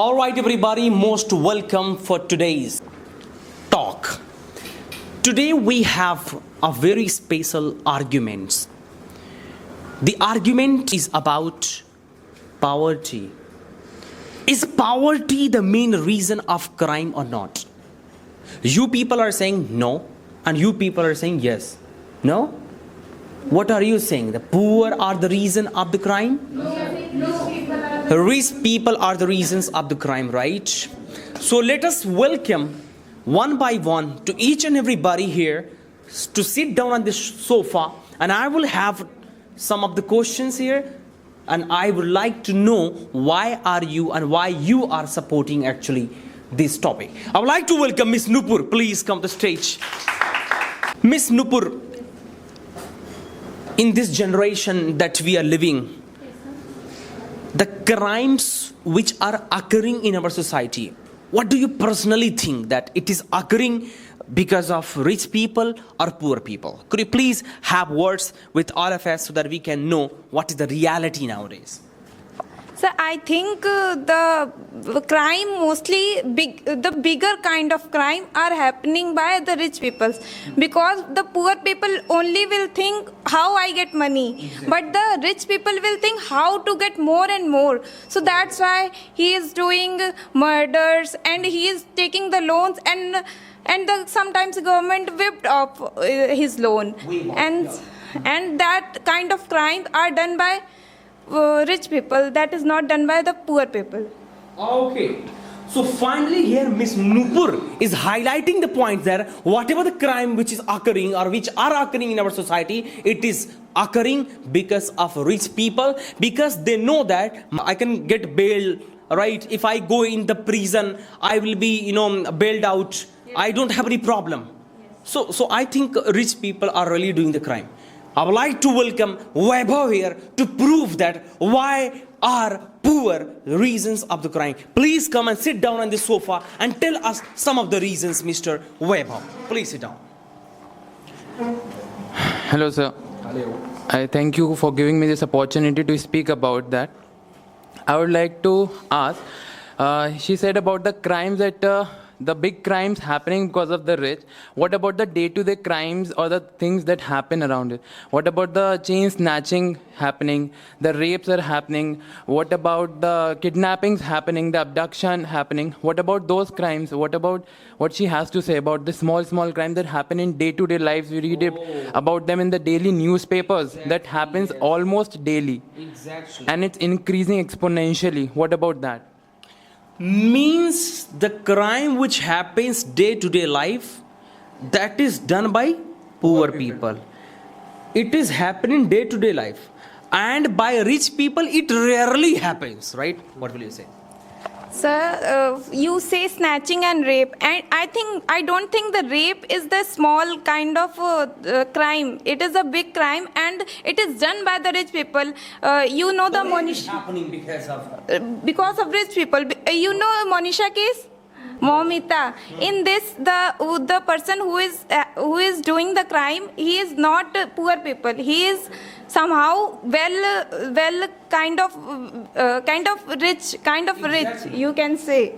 All right, everybody, most welcome for today's talk. Today we have a very special argument. The argument is about poverty. Is poverty the main reason of crime or not? You people are saying no, and you people are saying yes. No? What are you saying? The poor are the reason of the crime? Rich people are the reasons of the crime, right? So let us welcome one by one to each and everybody here to sit down on this sofa, and I will have some of the questions here, and I would like to know why are you and why you are supporting actually this topic. I would like to welcome Miss Nupur. Please come to the stage. Miss Nupur, in this generation that we are living, the crimes which are occurring in our society, what do you personally think that it is occurring because of rich people or poor people? Could you please have words with all of us so that we can know what is the reality nowadays? So I think the crime mostly the bigger kind of crime are happening by the rich peoples, because the poor people only will think how I get money, but the rich people will think how to get more and more. So that's why he is doing murders and he is taking the loans, and sometimes the government whipped off his loan, and that kind of crimes are done by rich people, that is not done by the poor people. Okay. So finally here Miss Nupur is highlighting the point that whatever the crime which is occurring or which are occurring in our society, it is occurring because of rich people, because they know that I can get bail, right? If I go in the prison, I will be, bailed out. Yes. I don't have any problem. Yes. So I think rich people are really doing the crime. I would like to welcome Vaibhav here to prove that why are poor reasons of the crime. Please come and sit down on the sofa and tell us some of the reasons, Mr. Vaibhav. Please sit down. Hello, sir. Hello. I thank you for giving me this opportunity to speak about that. I would like to ask, she said about the crimes that the big crimes happening because of the rich. What about the day-to-day crimes or the things that happen around it? What about the chain snatching happening, the rapes are happening? What about the kidnappings happening, the abduction happening? What about those crimes? What about what she has to say about the small crimes that happen in day-to-day lives? We read about them in the daily newspapers. Exactly. That happens almost daily. Exactly. And it's increasing exponentially. What about that? Means the crime which happens day-to-day life, that is done by poor people. It is happening day-to-day life, and by rich people it rarely happens, right? What will you say? Sir, you say snatching and rape, and I don't think the rape is the small kind of crime. It is a big crime, and it is done by the rich people. The Monisha happening because of rich people. Monisha case, Momita. In this, the person who is doing the crime, he is not poor people. He is somehow well kind of rich, Exactly. you can say.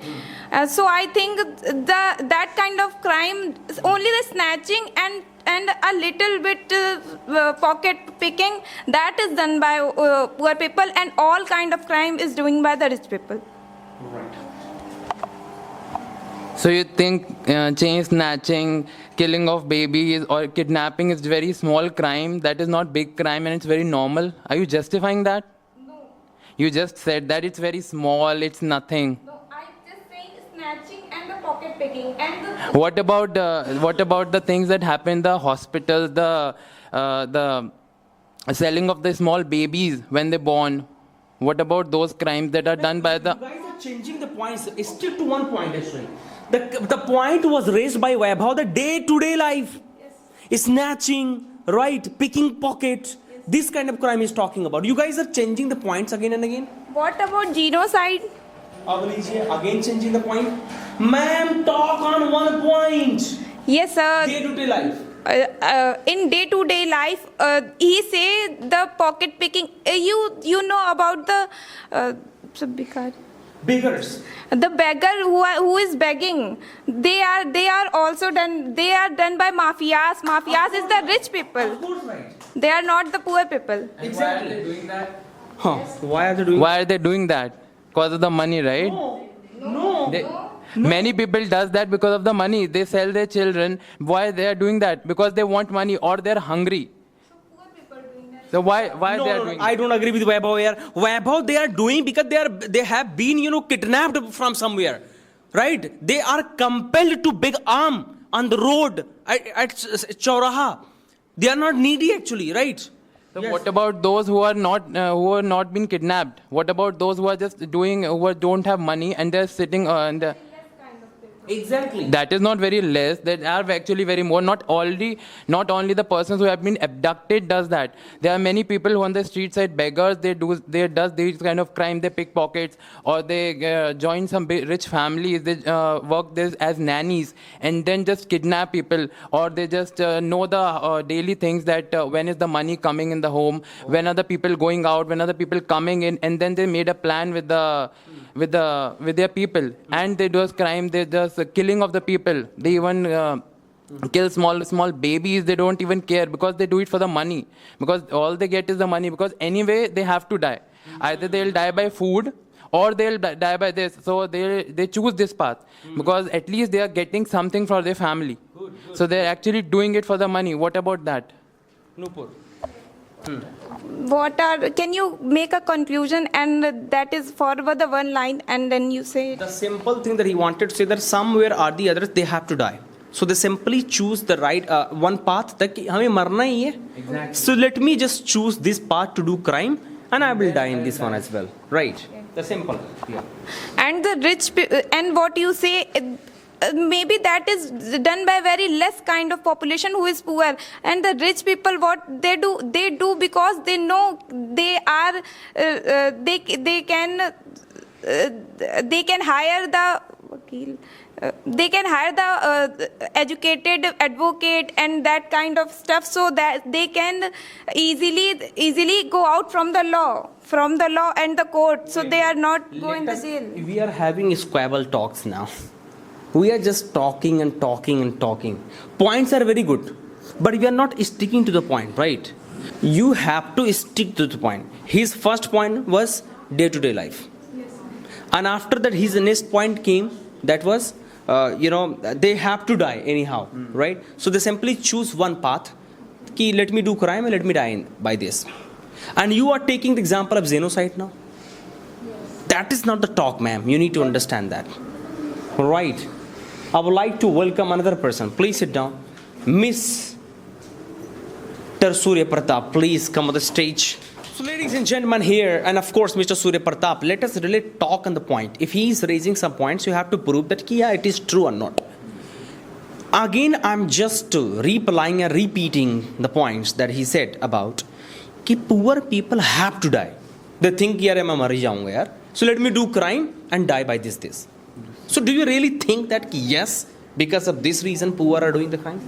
So I think that kind of crime, only the snatching and a little bit pocket picking, that is done by poor people, and all kind of crime is doing by the rich people. Right. So you think chain snatching, killing of babies or kidnapping is very small crime, that is not big crime and it's very normal? Are you justifying that? No. You just said that it's very small, it's nothing. No, I just saying snatching and the pocket picking and What about the things that happen in the hospitals, the selling of the small babies when they're born? What about those crimes that are done by the... You guys are changing the points. Stick to one point actually. The point was raised by Vaibhav, the day-to-day life. Yes. Snatching, right, picking pocket. Yes. This kind of crime is talking about. You guys are changing the points again and again. What about genocide? Again changing the point. Ma'am, talk on one point. Yes, sir. Day-to-day life. In day-to-day life, he say the pocket picking. You know about the Bikari. Beggars. The beggar who is begging, they are also done. They are done by mafias. Mafias is the rich people. Of course, right. They are not the poor people. Exactly. Why are they doing that? Huh. Why are they doing? Why are they doing that? Because of the money, right? No. They, Many people does that because of the money. They sell their children. Why they are doing that? Because they want money or they're hungry. So why No, they are no, doing I don't agree with Vaibhav here. Vaibhav, they are doing because they have been, kidnapped from somewhere, right? They are compelled to beg arm on the road at Chauraha. They are not needy actually, right? So Yes. what about those who are not been kidnapped? What about those who are just don't have money and they're sitting and Exactly. that is not very less. That are actually very more. Not only the persons who have been abducted does that. There are many people who on the street side beggars. They does these kind of crime. They pickpockets or they join some rich families. They work there as nannies and then just kidnap people, or they just know the daily things that when is the money coming in the home, when are the people going out, when are the people coming in, and then they made a plan with their people, and they do crime. They just killing of the people. They even kill small babies. They don't even care because they do it for the money, because all they get is the money, because anyway they have to die. Either they'll die by food or they'll die by this. So they choose this path because at least they are getting something for their family. So they're actually doing it for the money. What about that? Nupur. Can you make a conclusion, and that is forward the one line and then you say The simple thing that he wanted to say that somewhere or the others they have to die. So they simply choose the right one path that हमें मरना ही है. Exactly. So let me just choose this path to do crime, and I will die in this one as well. Right. The simple. Yeah. and the and what you say, maybe that is done by very less kind of population who is poor, and the rich people, what they do because they know they are they can hire the vakil, they can hire the educated advocate and that kind of stuff, so that they can easily go out from the law and the court, so they are not going to jail. We are having squabble talks now. We are just talking and talking and talking. Points are very good, but we are not sticking to the point, right? You have to stick to the point. His first point was day-to-day life. Yes. And after that, his next point came, that was, they have to die anyhow, right? So they simply choose one path. Ki, let me do crime and let me die by this. And you are taking the example of genocide now. Yes. That is not the talk, ma'am. You need to understand that. Right. I would like to welcome another person. Please sit down. Miss Surya Pratap, please come on the stage. So ladies and gentlemen here, and of course Mr. Surya Pratap, let us really talk on the point. If he is raising some points, you have to prove that yeah, it is true or not. Again, I'm just replying and repeating the points that he said about कि poor people have to die. They think यार मैं मर जाऊंगा यार. So let me do crime and die by this. So do you really think that yes, because of this reason poor are doing the crime?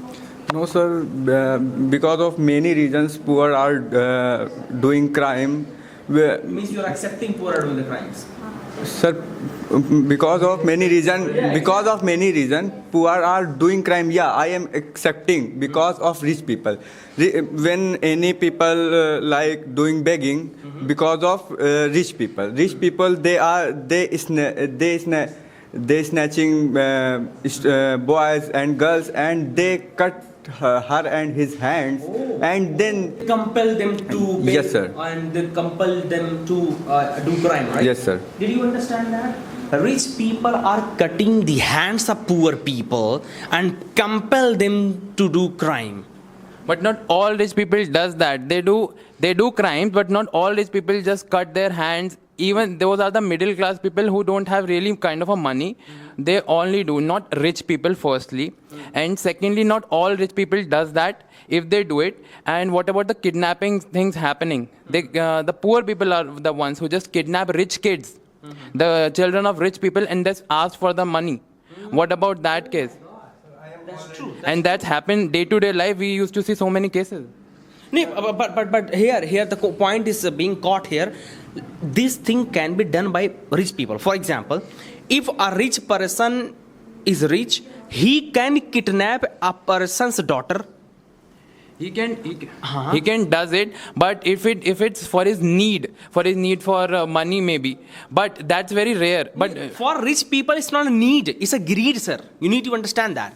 No, sir. Because of many reasons, poor are doing crime. Means you are accepting poor are doing the crimes. Sir, because of many reason, poor are doing crime. Yeah, I am accepting because of rich people. When any people like doing begging, because of rich people. Rich people, they snatching boys and girls, and they cut her and his hands, and then Compel them to beg, Yes, sir. and they compel them to do crime, right? Yes, sir. Did you understand that? Rich people are cutting the hands of poor people and compel them to do crime. But not all rich people does that. They do crimes, but not all rich people just cut their hands. Even those are the middle class people who don't have really kind of a money. They only do, not rich people firstly. And secondly, not all rich people does that if they do it. And what about the kidnapping things happening? The poor people are the ones who just kidnap rich kids, the children of rich people, and just ask for the money. What about that case? That's true. And that's happened day-to-day life. We used to see so many cases. No, but here the point is being caught here. this thing can be done by rich people. For example, if a rich person is rich, he can kidnap a person's daughter. He can does it, but if it's for his need for money maybe, but that's very rare. But For rich people, it's not a need, it's a greed, sir. You need to understand that.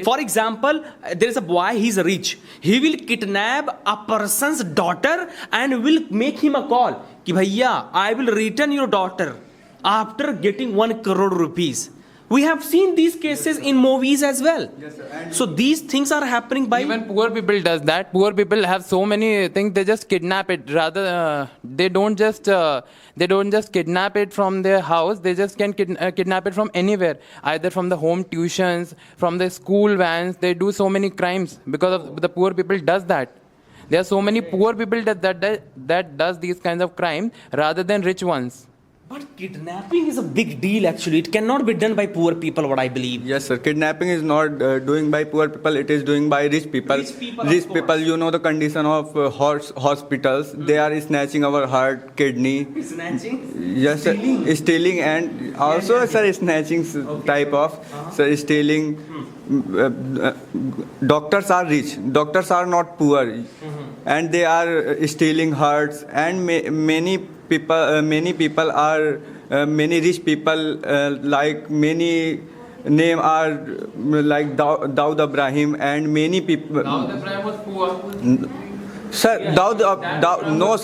For example, there is a boy, he's rich. He will kidnap a person's daughter and will make him a call. Ki bhaiya, I will return your daughter after getting 1 crore rupees. We have seen these cases in movies as well. So these things are happening by even poor people does that. Poor people have so many things, they just kidnap it. Rather, they don't just kidnap it from their house. They just can kidnap it from anywhere, either from the home tuitions, from the school vans. They do so many crimes because of the poor people does that. There are so many poor people that does these kinds of crimes rather than rich ones. But kidnapping is a big deal actually. It cannot be done by poor people, what I believe. Yes, sir. Kidnapping is not doing by poor people. It is doing by rich people. Rich people, of course. You know the condition of hospitals. They are snatching our heart, kidney. Snatching? Yes, sir. Stealing and also, sir, snatching type of. Sir, stealing. Doctors are rich. Doctors are not poor, and they are stealing hearts. And many people are many rich people like many name are like Daud Ibrahim and many people. Daud Ibrahim was poor. Sir, no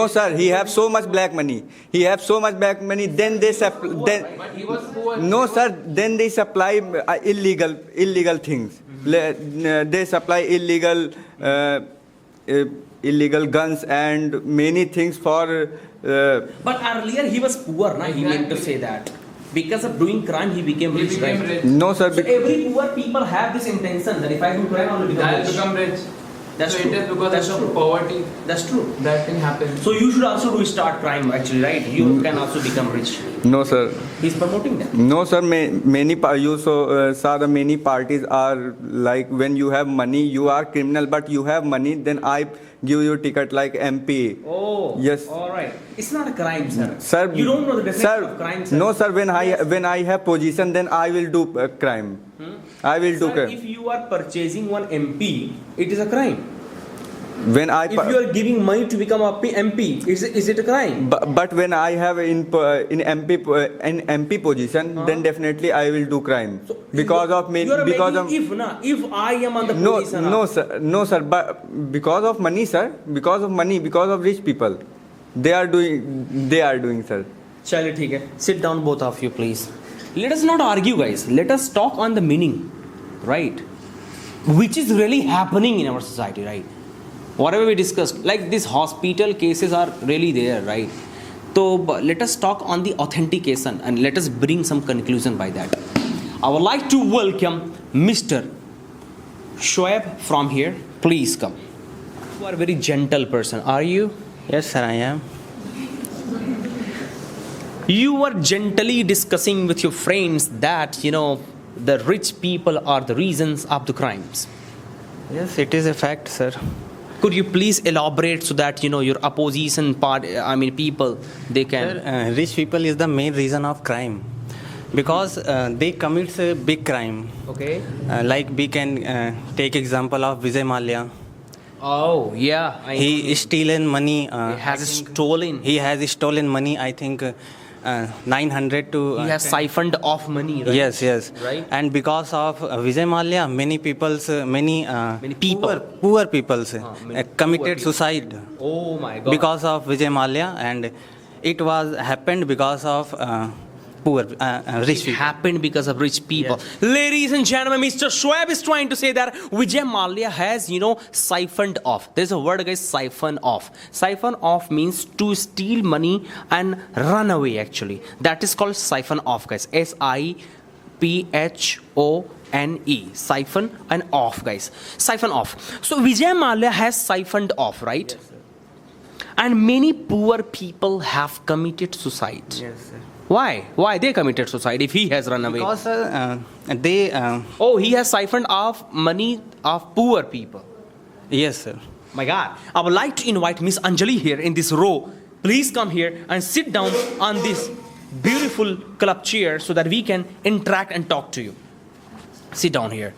sir. He have so much black money. Then they But he was poor. no sir. Then they supply illegal things. They supply illegal guns and many things for. But earlier he was poor, he meant to say that. Because of doing crime, he became rich, right? No sir. So every poor people have this intention that if I do crime, I will become I'll rich. become rich. That's so true. it is because That's of true. poverty That's true. that thing happens. So you should also do start crime actually, right? You can also become rich. No sir. He's promoting that. No sir. You saw the many parties are like when you have money, you are criminal, but you have money, then I give you ticket like MP. Oh. Yes. All right. It's not a crime, sir. Sir, You don't know the definition sir, of crime, sir. No, sir. When I have position, then I will do crime. I will do Sir, crime. if you are purchasing one MP, it is a crime. When I If you are giving money to become a MP, is it a crime? but when I have in MP position, then definitely I will do crime because of me. You are Because making of if I am on the no, position. no sir. But because of money, sir. Because of money. Because of rich people, they are doing, sir. Chale, theek hai. Sit down, both of you, please. Let us not argue, guys. Let us talk on the meaning, right? Which is really happening in our society, right? Whatever we discussed, like these hospital cases are really there, right? So let us talk on the authentication and let us bring some conclusion by that. I would like to welcome Mr. Shoaib from here. Please come. You are a very gentle person, are you? Yes, sir, I am. You were gently discussing with your friends that, the rich people are the reasons of the crimes. Yes, it is a fact, sir. Could you please elaborate so that, your opposition people, they can... Sir, rich people is the main reason of crime because they commit a big crime. Okay. Like we can take example of Vijay Mallya. Oh, yeah. He stolen money. He has stolen. He has stolen money. I think 900 to. He has siphoned off money, right? Yes. Right. And because of Vijay Mallya, many people's poor people's many committed poor people. suicide. Oh, my God. Because of Vijay Mallya, and it was happened because of rich It people. happened because of rich people. Ladies and gentlemen, Mr. Shoaib is trying to say that Vijay Mallya has, siphoned off. There's a word, guys, siphon off. Siphon off means to steal money and run away, actually. That is called siphon off, guys. SIPHONE. Siphon and off, guys. Siphon off. So Vijay Mallya has siphoned off, right? Yes, and many poor people have committed suicide. Yes, sir. Why they committed suicide if he has run away? Because He has siphoned off money of poor people. yes, sir. My God. I would like to invite Miss Anjali here in this row. please come here and sit down on this beautiful club chair so that we can interact and talk to you. Sit down here.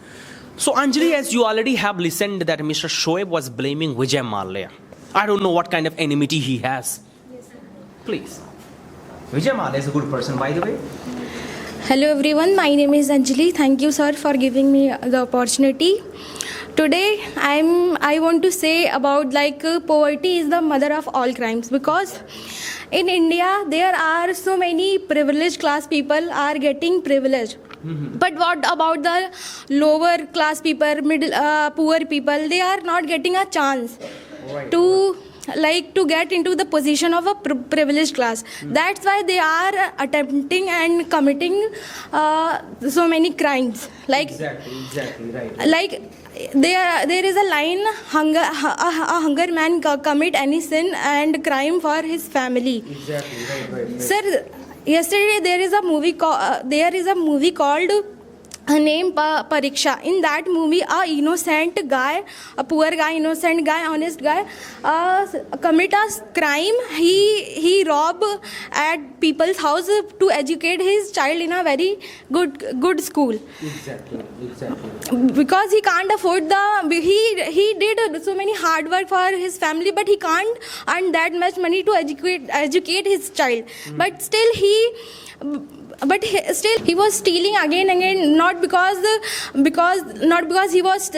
So Anjali, as you already have listened that Mr. Shoaib was blaming Vijay Mallya. I don't know what kind of enmity he has. Please. Vijay Mallya is a good person, by the way. Hello everyone, my name is Anjali. Thank you, sir, for giving me the opportunity. Today, I want to say about poverty is the mother of all crimes, because in India there are so many privileged class people are getting privileged. But what about the lower class people, poor people? They are not getting a chance to get into the position of a privileged class. That's why they are attempting and committing so many crimes. Exactly, right. There is a line, a hunger man commit any sin and crime for his family. Exactly, right. Sir, yesterday there is a movie called named Pariksha. In that movie, a innocent guy, a poor guy, innocent guy, honest guy, commit a crime. He rob at people's house to educate his child in a very good school. Exactly. Because he can't afford he did so many hard work for his family, but he can't earn that much money to educate his child. But still he was stealing again, not because he was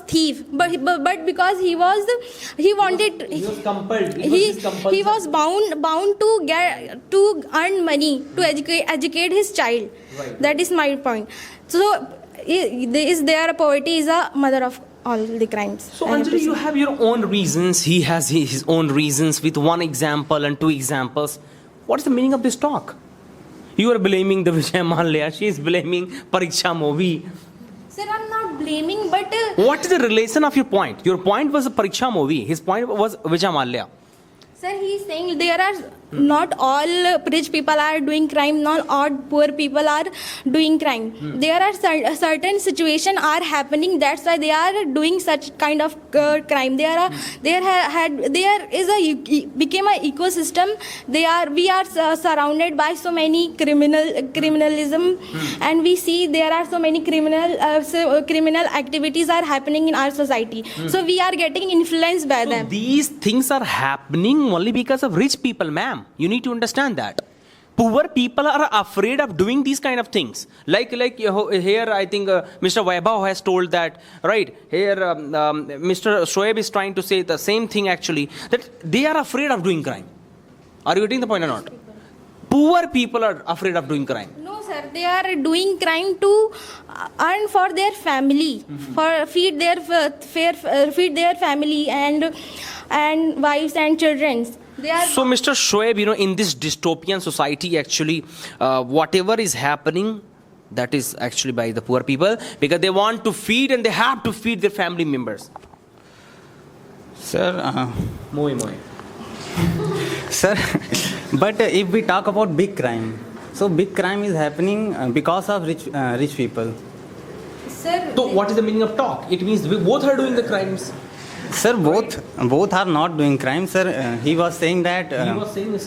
thief, but because he wanted. He was compelled. He was bound to earn money to educate his child. Right. That is my point. So poverty is a mother of all the crimes. So I have to Anjali, say. you have your own reasons. He has his own reasons with one example and two examples. What is the meaning of this talk? You are blaming the Vijay Mallya. She is blaming Pariksha movie. Sir, I'm not blaming, but What is the relation of your point? Your point was a Pariksha movie. His point was Vijay Mallya. sir, he's saying there are not all rich people are doing crime, not all poor people are doing crime. There are certain situations are happening. That's why they are doing such kind of crime. There became a ecosystem. We are surrounded by so many criminalism, and we see there are so many criminal activities are happening in our society. So we are getting influenced by So them. these things are happening only because of rich people, ma'am. You need to understand that. Poor people are afraid of doing these kind of things. Like here, I think Mr. Vaibhav has told that, right? Here, Mr. Shoaib is trying to say the same thing actually, that they are afraid of doing crime. Are you getting the point or not? Poor people are afraid of doing crime. No, sir. They are doing crime to earn for their family, for feed their family and wives and children. They are So, Mr. Shoaib, in this dystopian society, actually, whatever is happening, that is actually by the poor people, because they want to feed and they have to feed their family members. Sir, Sir, but if we talk about big crime, so big crime is happening because of rich people. Sir, So, what is the meaning of talk? It means we both are doing the crimes. Sir, both are not doing crime, sir. He was saying that.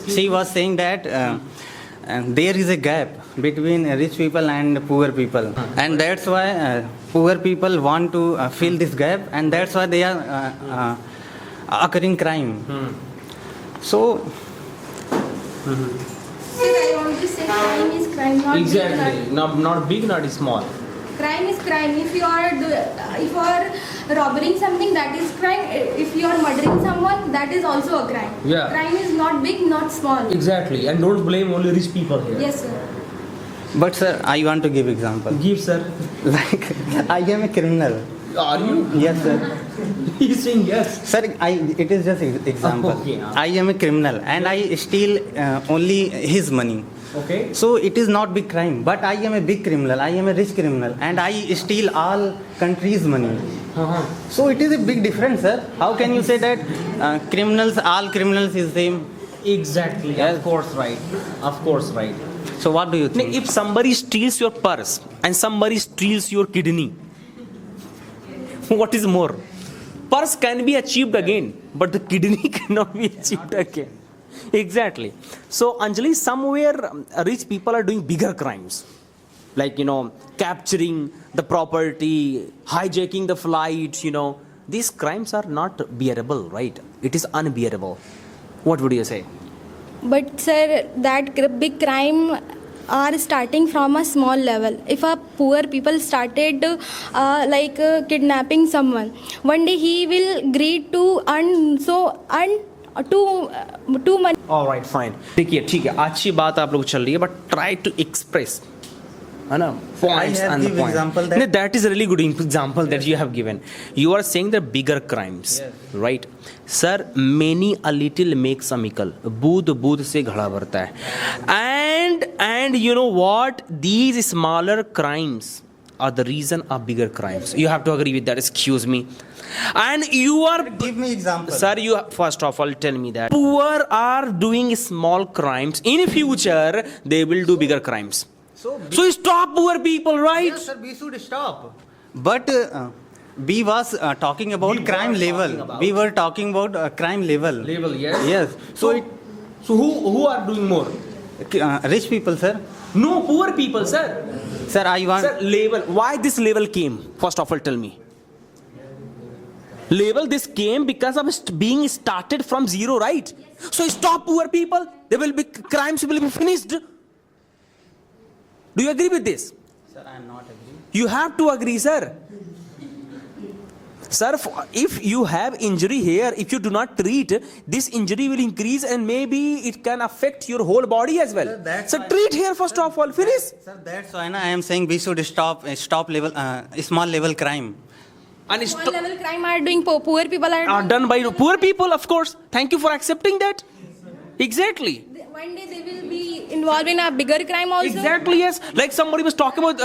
She was saying that there is a gap between rich people and poor people, and that's why poor people want to fill this gap, and that's why they are occurring crime. So. Sir, I want to say crime is crime, not big crime. Not big, not small. Crime is crime. If you are robbing something, that is crime. If you are murdering someone, that is also a crime. Yeah. Crime is not big, not small. Exactly, and don't blame only rich people here. Yes, sir. But sir, I want to give example. Give, sir. Like I am a criminal. Are you? Yes, sir. He's saying yes. Sir, it is just example. Okay. I am a criminal and I steal only his money. Okay. So it is not big crime, but I am a big criminal. I am a rich criminal and I steal all country's money. So it is a big difference, sir. How can you say that all criminals is same? Exactly. Yes. Of course, right. Of course, right. So what do you Now, think? if somebody steals your purse and somebody steals your kidney, what is more? Purse can be achieved again, but the kidney cannot be achieved again. Exactly. So, Anjali, somewhere rich people are doing bigger crimes. Like, capturing the property, hijacking the flight, These crimes are not bearable, right? It is unbearable. What would you say? But sir, that big crime are starting from a small level. If a poor people started kidnapping someone, one day he will agree to earn too money. All right, fine. देखिए ठीक है अच्छी बात आप लोग चल रही है but try to express है ना points have and the give point. example that- No, that is a really good example that you have given. You are saying the bigger crimes, right? Sir, many a little makes a mickle. बूंद बूंद से घड़ा भरता है. And you know what? These smaller crimes are the reason of bigger crimes. You have to agree with that. Excuse me. And you are Give me example. Sir, you first of all tell me that poor are doing small crimes. In future, they will do bigger crimes. So stop poor people, right? Yes, sir, we should stop. But we was talking about crime level. We were talking about crime level. Level, yes. Yes. So who are doing more? Rich people, sir. No, poor people, sir. Sir, I want. Sir, level. Why this level came? First of all, tell me. Level this came because of being started from zero, right? So stop poor people. There will be crimes will be finished. Do you agree with this? Sir, I am not agree. You have to agree, sir. Sir, if you have injury here, if you do not treat, this injury will increase and maybe it can affect your whole body as well. Sir, that's So why- treat here first of all. Finish. Sir, that's why I am saying we should stop level small level crime. And Small level crime are doing poor people are are done by poor people, of course. Thank you for accepting that. Exactly. one day they will be involved in a bigger crime also. Exactly, yes. Like somebody was talking about,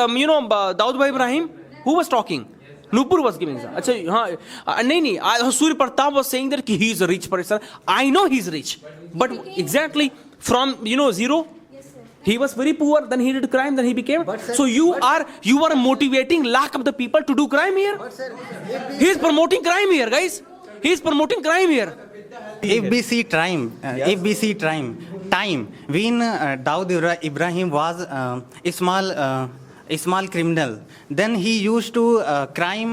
Daud Bhai Ibrahim. Who was talking? Nupur was giving. No. Surya Pratap was saying that he is a rich person. I know he's rich. But exactly from, zero. He was very poor, then he did crime, then he became. So you are motivating lack of the people to do crime here. He is promoting crime here, guys. He is promoting crime here. If we see time, when Daud Ibrahim was a small criminal, then he used to crime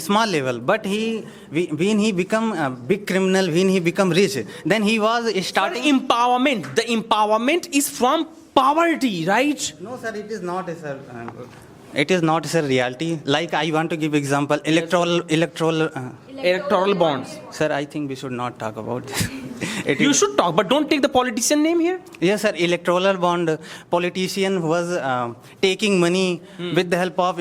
small level. But when he become a big criminal, when he become rich, then he was starting. Empowerment. The empowerment is from poverty, right? No, sir, it is not, sir. It is not, sir, reality. Like I want to give example, electoral. Electoral bonds. Sir, I think we should not talk about this. You should talk, but don't take the politician name here. Yes, sir. Electoral bond. Politician was taking money with the help of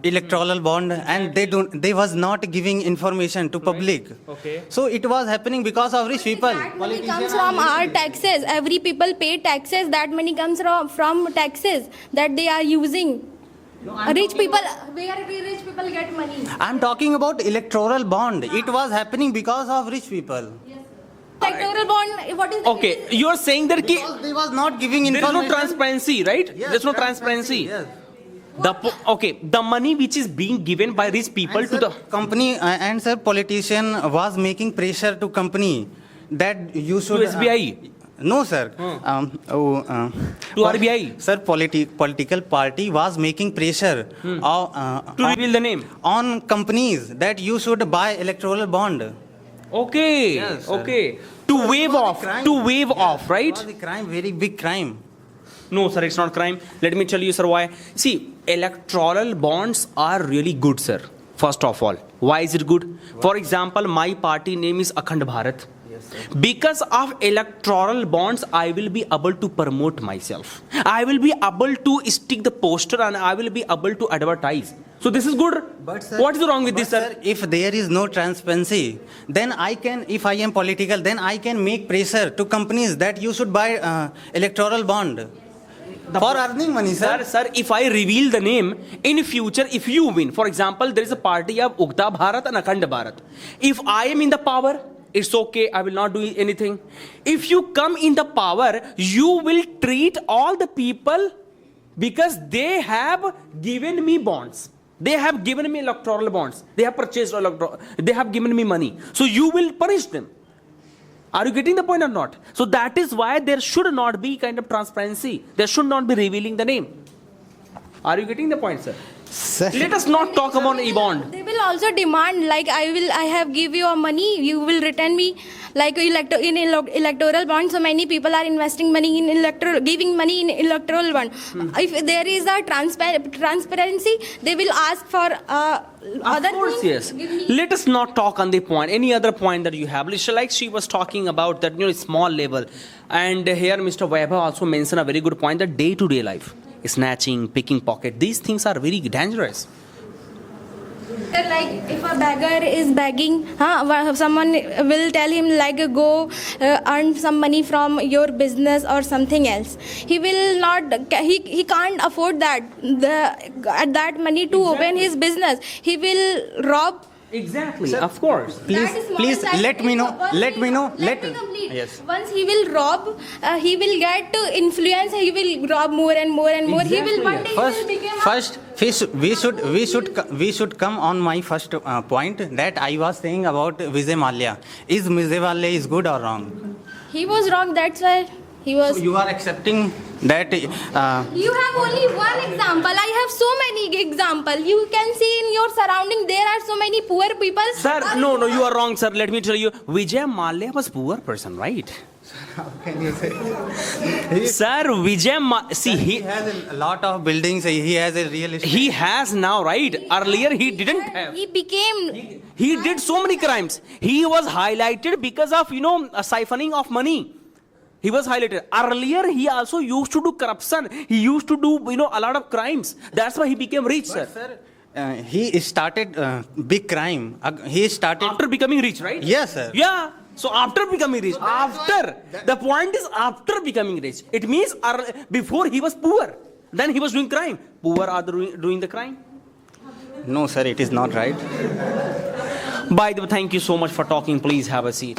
electoral bond, and they was not giving information to public. Okay. So it was happening because of rich people. That money comes from our taxes. Every people pay taxes. That money comes from taxes that they are using. Rich people, where rich people get money? I'm talking about electoral bond. It was happening because of rich people. Electoral bond, what is the Okay, you are saying that Because they was not giving there is information. no transparency, right? Yes, There's no transparency. Yes. The money which is being given by rich people And to sir, the company and sir, politician was making pressure to company that you should. To SBI? No, sir. To RBI? Sir, political party was making pressure to reveal the name. on companies that you should buy electoral bond. Okay, Yes, sir. okay. To waive off, right? It was a crime, very big crime. No, sir, it's not crime. Let me tell you, sir, why. See, electoral bonds are really good, sir. First of all, why is it good? For example, my party name is Akhand Bharat. Because of electoral bonds, I will be able to promote myself. I will be able to stick the poster and I will be able to advertise. So this is good. But sir, What is wrong with but this, sir? If there is no transparency, then I can, if I am political, then I can make pressure to companies that you should buy electoral bond. For earning money, sir. Sir, if I reveal the name, in future, if you win, for example, there is a party of Ugda Bharat and Akhand Bharat. If I am in the power, it's okay, I will not do anything. If you come in the power, you will treat all the people because they have given me bonds. They have given me electoral bonds. They have purchased they have given me money. So you will punish them. Are you getting the point or not? So that is why there should not be kind of transparency. There should not be revealing the name. Are you getting the point, sir? Sir, Let us not talk about e-bond. They will also demand like I have give you a money, you will return me like electoral bond. So many people are investing money in giving money in electoral bond. If there is a transparency, they will ask for other Of course, things. yes. Give me- Let us not talk on the point. Any other point that you have? Like she was talking about that, small level. And here Mr. Vaibhav also mentioned a very good point, that day-to-day life. Snatching, picking pocket, these things are very dangerous. Like if a beggar is begging, someone will tell him like go earn some money from your business or something else. He will not. He can't afford that. That money to open his business. He will rob. Exactly, of course. That is please motorcycle. let me know. Once Let he- me know. Let me complete. Yes. Once he will rob, he will get influence. He will rob more and more and more. He will one day First, he will become. we should come on my first point that I was saying about Vijay Mallya. Is Vijay Mallya is good or wrong? He was wrong. That's why he was. So you are accepting that? You have only one example. I have so many examples. You can see in your surrounding there are so many poor people. Sir, no, you are wrong, sir. Let me tell you, Vijay Mallya was poor person, right? How can you say? Sir, see, He he has a lot of buildings. He has a real estate. he has now, right? Earlier he didn't have. He became. He did so many crimes. He was highlighted because of, a siphoning of money. He was highlighted. Earlier, he also used to do corruption. He used to do, a lot of crimes. That's why he became rich, sir. Sir, he started big crime. He started. After becoming rich, right? Yes, sir. Yeah. So after becoming rich, the point is after becoming rich. It means before he was poor. Then he was doing crime. Poor are doing the crime. No, sir, it is not right. By the way, thank you so much for talking. Please have a seat.